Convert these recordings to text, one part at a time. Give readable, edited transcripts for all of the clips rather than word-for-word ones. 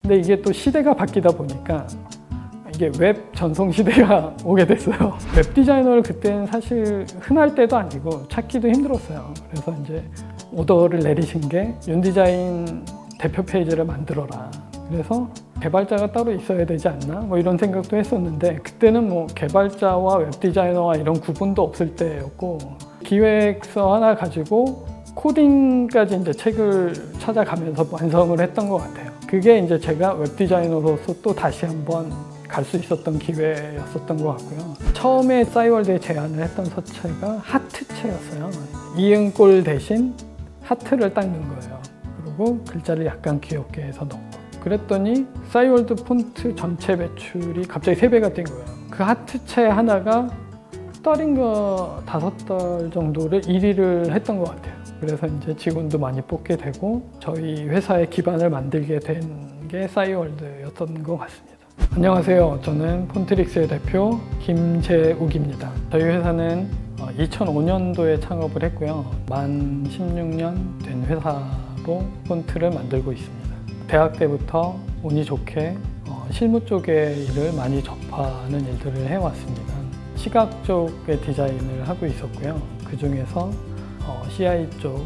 근데 이게 또 시대가 바뀌다 보니까 이게 웹 전송 시대가 오게 됐어요. 웹 디자이너를 그때는 사실 흔할 때도 아니고 찾기도 힘들었어요. 그래서 이제 오더를 내리신 게 윤디자인 대표 페이지를 만들어라. 그래서 개발자가 따로 있어야 되지 않나? 뭐 이런 생각도 했었는데 그때는 뭐 개발자와 웹 디자이너와 이런 구분도 없을 때였고 기획서 하나 가지고 코딩까지 이제 책을 찾아가면서 완성을 했던 것 같아요. 그게 이제 제가 웹 디자이너로서 또 다시 한번 갈 수 있었던 기회였었던 것 같고요. 처음에 싸이월드에 제안을 했던 서체가 하트체였어요. 이응골 대신 하트를 닦는 거예요. 그리고 글자를 약간 귀엽게 해서 넣고. 그랬더니 싸이월드 폰트 전체 매출이 갑자기 3배가 뛴 거예요. 그 하트체 하나가 달인가 5달 정도를 1위를 했던 것 같아요. 그래서 이제 직원도 많이 뽑게 되고 저희 회사의 기반을 만들게 된 게 싸이월드였던 것 같습니다. 안녕하세요. 저는 폰트릭스의 대표 김재욱입니다. 저희 회사는 2005년도에 창업을 했고요. 만 16년 된 회사로 폰트를 만들고 있습니다. 대학 때부터 운이 좋게 실무 쪽의 일을 많이 접하는 일들을 해왔습니다. 시각 쪽의 디자인을 하고 있었고요. 그 중에서 CI 쪽,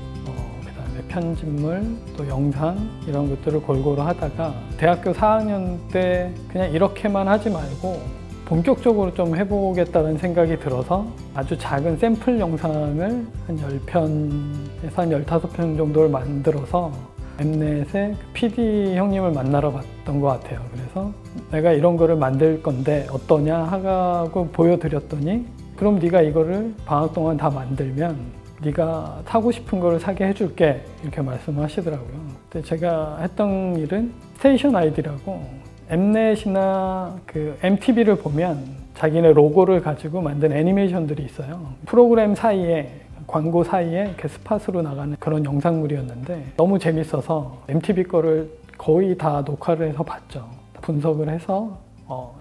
그다음에 편집물, 또 영상 이런 것들을 골고루 하다가 대학교 4학년 때 그냥 이렇게만 하지 말고 본격적으로 좀 해보겠다는 생각이 들어서 아주 작은 샘플 영상을 한 10편에서 한 15편 정도를 만들어서 엠넷의 PD 형님을 만나러 갔던 것 같아요. 그래서 내가 이런 거를 만들 건데 어떠냐 하고 보여드렸더니 그럼 네가 이거를 방학 동안 다 만들면 네가 사고 싶은 거를 사게 해줄게 이렇게 말씀하시더라고요. 근데 제가 했던 일은 스테이션 아이디라고 엠넷이나 그 MTV를 보면 자기네 로고를 가지고 만든 애니메이션들이 있어요. 프로그램 사이에 광고 사이에 이렇게 스팟으로 나가는 그런 영상물이었는데 너무 재밌어서 MTV 거를 거의 다 녹화를 해서 봤죠. 분석을 해서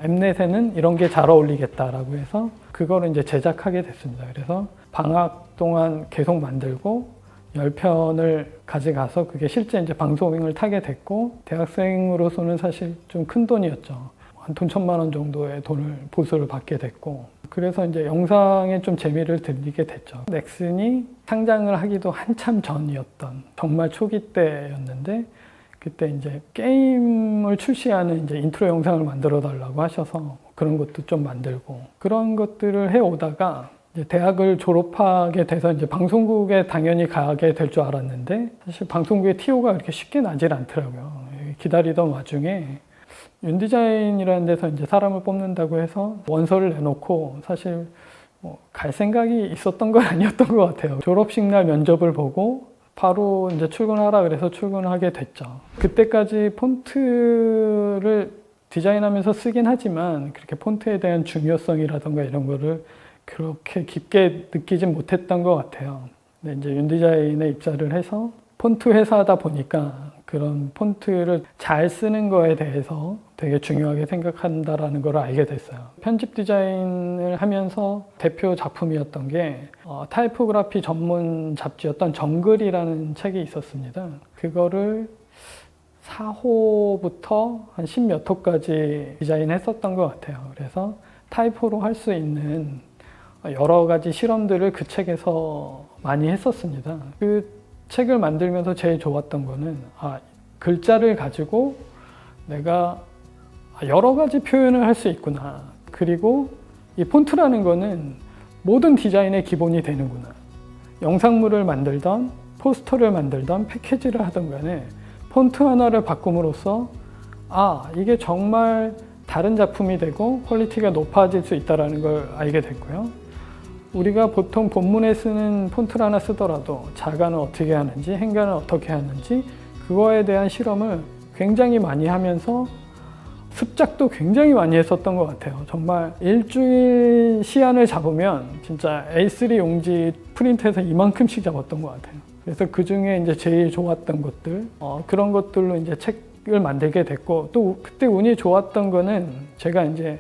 엠넷에는 이런 게 잘 어울리겠다라고 해서 그거를 이제 제작하게 됐습니다. 그래서 방학 동안 계속 만들고 10편을 가져가서 그게 실제 이제 방송을 타게 됐고 대학생으로서는 사실 좀 큰 돈이었죠. 한 돈 1,000만 원 정도의 돈을 보수를 받게 됐고 그래서 이제 영상에 좀 재미를 들리게 됐죠. 넥슨이 상장을 하기도 한참 전이었던 정말 초기 때였는데 그때 이제 게임을 출시하는 이제 인트로 영상을 만들어 달라고 하셔서 그런 것도 좀 만들고 그런 것들을 해 오다가 이제 대학을 졸업하게 돼서 이제 방송국에 당연히 가게 될 줄 알았는데 사실 방송국의 TO가 그렇게 쉽게 나질 않더라고요. 기다리던 와중에 윤디자인이라는 데서 이제 사람을 뽑는다고 해서 원서를 내놓고 사실 갈 생각이 있었던 건 아니었던 것 같아요. 졸업식 날 면접을 보고 바로 이제 출근하라 그래서 출근하게 됐죠. 그때까지 폰트를 디자인하면서 쓰긴 하지만 그렇게 폰트에 대한 중요성이라던가 이런 거를 그렇게 깊게 느끼진 못했던 것 같아요. 근데 이제 윤디자인에 입사를 해서 폰트 회사다 보니까 그런 폰트를 잘 쓰는 거에 대해서 되게 중요하게 생각한다라는 걸 알게 됐어요. 편집 디자인을 하면서 대표 작품이었던 게 타이포그래피 전문 잡지였던 정글이라는 책이 있었습니다. 그거를 4호부터 한 10몇 호까지 디자인했었던 것 같아요. 그래서 타이포로 할 수 있는 여러 가지 실험들을 그 책에서 많이 했었습니다. 그 책을 만들면서 제일 좋았던 거는 글자를 가지고 내가 여러 가지 표현을 할 수 있구나. 그리고 이 폰트라는 거는 모든 디자인의 기본이 되는구나. 영상물을 만들던 포스터를 만들던 패키지를 하던 간에 폰트 하나를 바꿈으로써 이게 정말 다른 작품이 되고 퀄리티가 높아질 수 있다는 걸 알게 됐고요. 우리가 보통 본문에 쓰는 폰트를 하나 쓰더라도 자가는 어떻게 하는지 행간은 어떻게 하는지 그거에 대한 실험을 굉장히 많이 하면서 습작도 굉장히 많이 했었던 것 같아요. 정말 일주일 시간을 잡으면 진짜 A3 용지 프린트해서 이만큼씩 잡았던 것 같아요. 그래서 그 중에 이제 제일 좋았던 것들, 그런 것들로 이제 책을 만들게 됐고 또 그때 운이 좋았던 거는 제가 이제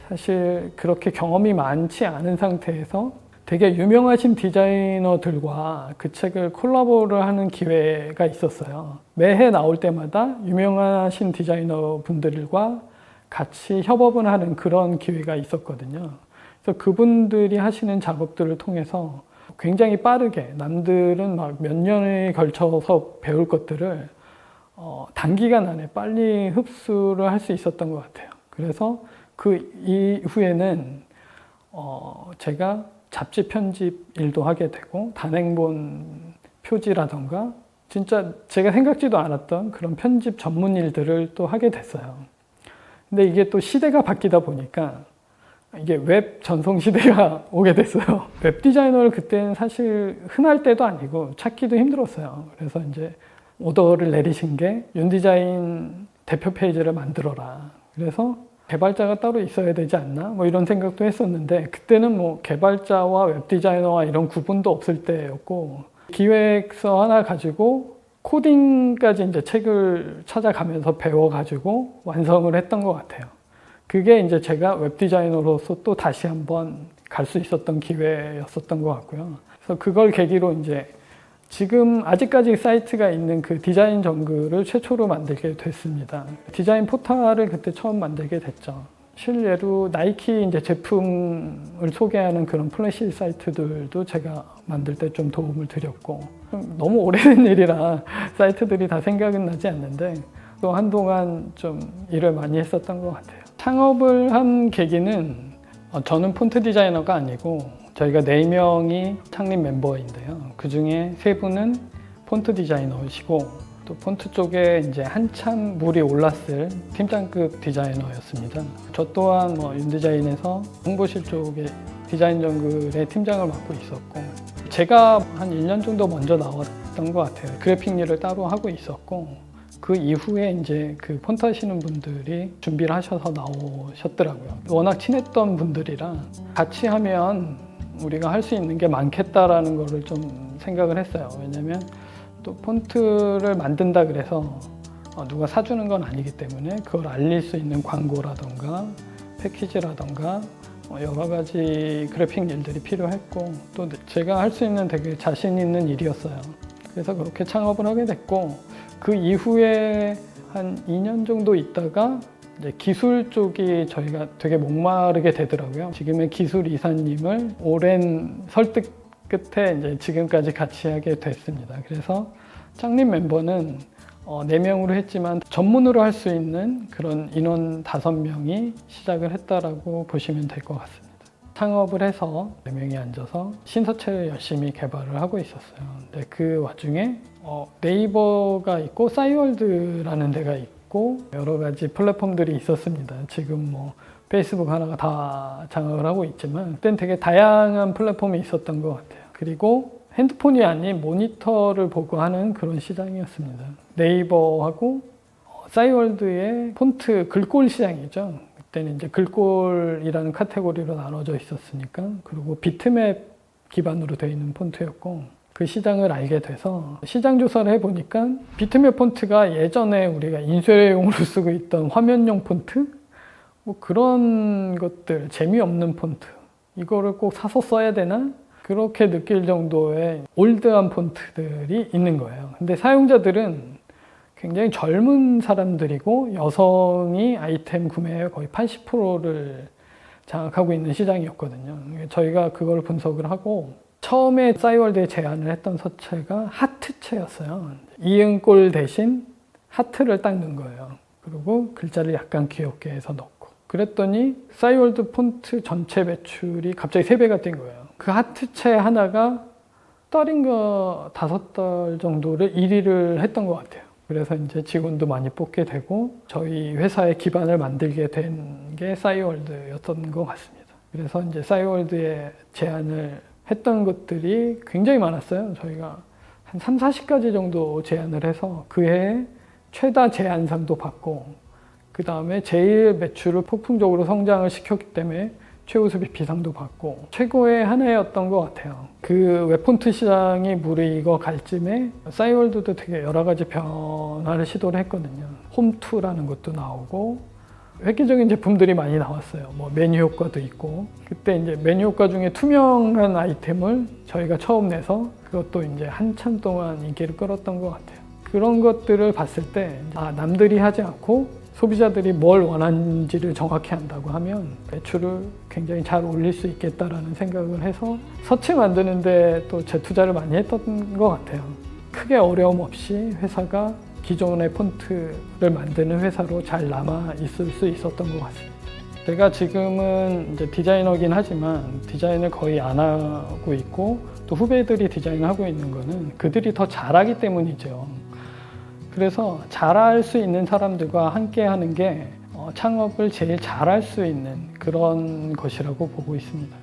사실 그렇게 경험이 많지 않은 상태에서 되게 유명하신 디자이너들과 그 책을 콜라보를 하는 기회가 있었어요. 매해 나올 때마다 유명하신 디자이너 분들과 같이 협업을 하는 그런 기회가 있었거든요. 그래서 그분들이 하시는 작업들을 통해서 굉장히 빠르게 남들은 막 몇 년에 걸쳐서 배울 것들을 단기간 안에 빨리 흡수를 할 수 있었던 것 같아요. 그래서 그 이후에는 제가 잡지 편집 일도 하게 되고 단행본 표지라던가 진짜 제가 생각지도 않았던 그런 편집 전문 일들을 또 하게 됐어요. 근데 이게 또 시대가 바뀌다 보니까 이게 웹 전송 시대가 오게 됐어요. 웹 디자이너를 그때는 사실 흔할 때도 아니고 찾기도 힘들었어요. 그래서 이제 오더를 내리신 게 윤디자인 대표 페이지를 만들어라. 그래서 개발자가 따로 있어야 되지 않나? 뭐 이런 생각도 했었는데 그때는 뭐 개발자와 웹 디자이너와 이런 구분도 없을 때였고 기획서 하나 가지고 코딩까지 이제 책을 찾아가면서 배워가지고 완성을 했던 것 같아요. 그게 이제 제가 웹 디자이너로서 또 다시 한번 갈 수 있었던 기회였었던 것 같고요. 그래서 그걸 계기로 이제 지금 아직까지 사이트가 있는 그 디자인 정글을 최초로 만들게 됐습니다. 디자인 포탈을 그때 처음 만들게 됐죠. 실례로 나이키 이제 제품을 소개하는 그런 플래시 사이트들도 제가 만들 때 좀 도움을 드렸고 너무 오래된 일이라 사이트들이 다 생각은 나지 않는데 또 한동안 좀 일을 많이 했었던 것 같아요. 창업을 한 계기는 저는 폰트 디자이너가 아니고 저희가 4명이 창립 멤버인데요. 그 중에 3분은 폰트 디자이너이시고 또 폰트 쪽에 이제 한참 물이 올랐을 팀장급 디자이너였습니다. 저 또한 윤디자인에서 홍보실 쪽에 디자인 정글의 팀장을 맡고 있었고 제가 한 1년 정도 먼저 나왔던 것 같아요. 그래픽 일을 따로 하고 있었고 그 이후에 이제 그 폰트 하시는 분들이 준비를 하셔서 나오셨더라고요. 워낙 친했던 분들이라 같이 하면 우리가 할 수 있는 게 많겠다라는 거를 좀 생각을 했어요. 왜냐면 또 폰트를 만든다 그래서 누가 사주는 건 아니기 때문에 그걸 알릴 수 있는 광고라던가 패키지라던가 여러 가지 그래픽 일들이 필요했고 또 제가 할 수 있는 되게 자신 있는 일이었어요. 그래서 그렇게 창업을 하게 됐고 그 이후에 한 2년 정도 있다가 이제 기술 쪽이 저희가 되게 목마르게 되더라고요. 지금의 기술 이사님을 오랜 설득 끝에 이제 지금까지 같이 하게 됐습니다. 그래서 창립 멤버는 4명으로 했지만 전문으로 할 수 있는 그런 인원 5명이 시작을 했다라고 보시면 될 것 같습니다. 창업을 해서 4명이 앉아서 신서체를 열심히 개발을 하고 있었어요. 근데 그 와중에 네이버가 있고 싸이월드라는 데가 있고 여러 가지 플랫폼들이 있었습니다. 지금 페이스북 하나가 다 장악을 하고 있지만 그때는 되게 다양한 플랫폼이 있었던 것 같아요. 그리고 핸드폰이 아닌 모니터를 보고 하는 그런 시장이었습니다. 네이버하고 싸이월드의 폰트 글꼴 시장이죠. 그때는 이제 글꼴이라는 카테고리로 나눠져 있었으니까 그리고 비트맵 기반으로 되어 있는 폰트였고 그 시장을 알게 돼서 시장 조사를 해보니까 비트맵 폰트가 예전에 우리가 인쇄용으로 쓰고 있던 화면용 폰트 그런 것들 재미없는 폰트 이거를 꼭 사서 써야 되나? 그렇게 느낄 정도의 올드한 폰트들이 있는 거예요. 근데 사용자들은 굉장히 젊은 사람들이고 여성이 아이템 구매의 거의 80%를 장악하고 있는 시장이었거든요. 저희가 그걸 분석을 하고 처음에 싸이월드에 제안을 했던 서체가 하트체였어요. 이응골 대신 하트를 딱 넣은 거예요. 그리고 글자를 약간 귀엽게 해서 넣고 그랬더니 싸이월드 폰트 전체 매출이 갑자기 3배가 뛴 거예요. 그 하트체 하나가 떨인가 5달 정도를 1위를 했던 것 같아요. 그래서 이제 직원도 많이 뽑게 되고 저희 회사의 기반을 만들게 된 게 싸이월드였던 것 같습니다. 그래서 이제 싸이월드에 제안을 했던 것들이 굉장히 많았어요. 저희가 한 3, 40가지 정도 제안을 해서 그 해에 최다 제안상도 받고 그 다음에 제일 매출을 폭풍적으로 성장을 시켰기 때문에 최우수 BP상도 받고 최고의 한 해였던 것 같아요. 그 웹폰트 시장이 무르익어갈 쯤에 싸이월드도 되게 여러 가지 변화를 시도를 했거든요. 홈2라는 것도 나오고 획기적인 제품들이 많이 나왔어요. 뭐 메뉴 효과도 있고, 그때 이제 메뉴 효과 중에 투명한 아이템을 저희가 처음 내서 그것도 이제 한참 동안 인기를 끌었던 것 같아요. 그런 것들을 봤을 때 남들이 하지 않고 소비자들이 뭘 원하는지를 정확히 안다고 하면 매출을 굉장히 잘 올릴 수 있겠다라는 생각을 해서 서치 만드는데 또 재투자를 많이 했던 것 같아요. 크게 어려움 없이 회사가 기존의 폰트를 만드는 회사로 잘 남아 있을 수 있었던 것 같습니다. 제가 지금은 이제 디자이너긴 하지만 디자인을 거의 안 하고 있고, 또 후배들이 디자인하고 있는 거는 그들이 더 잘하기 때문이죠. 그래서 잘할 수 있는 사람들과 함께 하는 게 창업을 제일 잘할 수 있는 그런 것이라고 보고 있습니다.